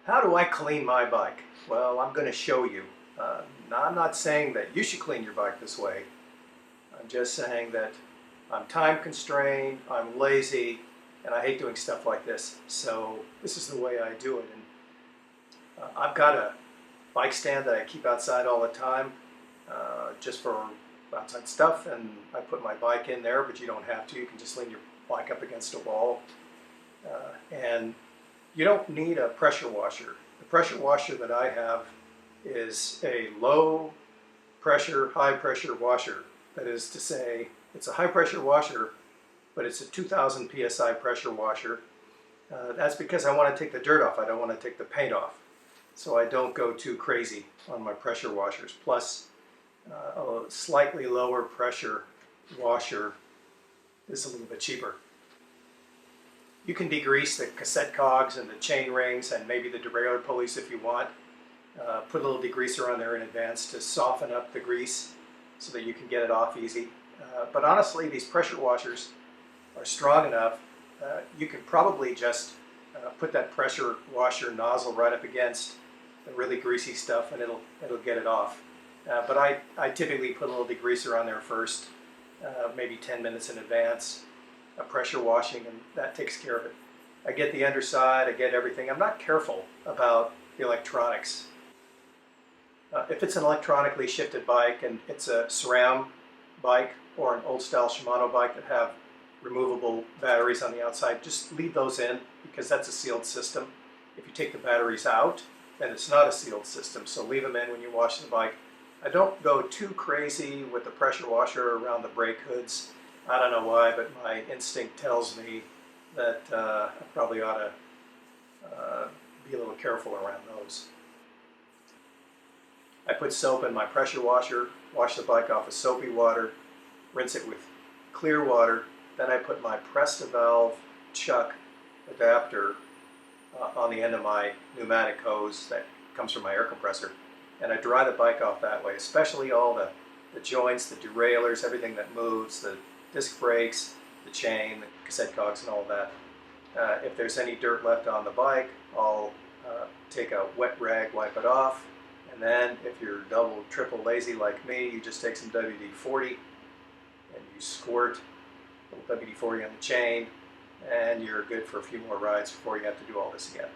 How do I clean my bike? Well, I'm going to show you. Now, I'm not saying that you should clean your bike this way. I'm just saying that I'm time constrained, I'm lazy, and I hate doing stuff like this. So this is the way I do it. And I've got a bike stand that I keep outside all the time, just for outside stuff. And I put my bike in there, but you don't have to. You can just lean your bike up against a wall. And you don't need a pressure washer. The pressure washer that I have is a low pressure, high pressure washer. That is to say, it's a high pressure washer, but it's a 2000 psi pressure washer. That's because I want to take the dirt off. I don't want to take the paint off. So I don't go too crazy on my pressure washers. Plus, a slightly lower pressure washer is a little bit cheaper. You can degrease the cassette cogs and the chain rings and maybe the derailleur pulleys if you want. Put a little degreaser on there in advance to soften up the grease so that you can get it off easy. But honestly, these pressure washers are strong enough. You could probably just put that pressure washer nozzle right up against the really greasy stuff and it'll get it off. But I typically put a little degreaser on there first, maybe 10 minutes in advance. Pressure washing, and that takes care of it. I get the underside, I get everything. I'm not careful about the electronics. If it's an electronically shifted bike and it's a SRAM bike or an old style Shimano bike that have removable batteries on the outside, just leave those in because that's a sealed system. If you take the batteries out, then it's not a sealed system, so leave them in when you wash the bike. I don't go too crazy with the pressure washer around the brake hoods. I don't know why, but my instinct tells me that I probably ought to be a little careful around those. I put soap in my pressure washer, wash the bike off with soapy water, rinse it with clear water. Then I put my press-to-valve chuck adapter on the end of my pneumatic hose that comes from my air compressor. And I dry the bike off that way, especially all the joints, the derailleurs, everything that moves, the disc brakes, the chain, the cassette cogs, and all that. If there's any dirt left on the bike, I'll take a wet rag, wipe it off, and then if you're double, triple lazy like me, you just take some WD-40 and you squirt a little WD-40 on the chain, and you're good for a few more rides before you have to do all this again.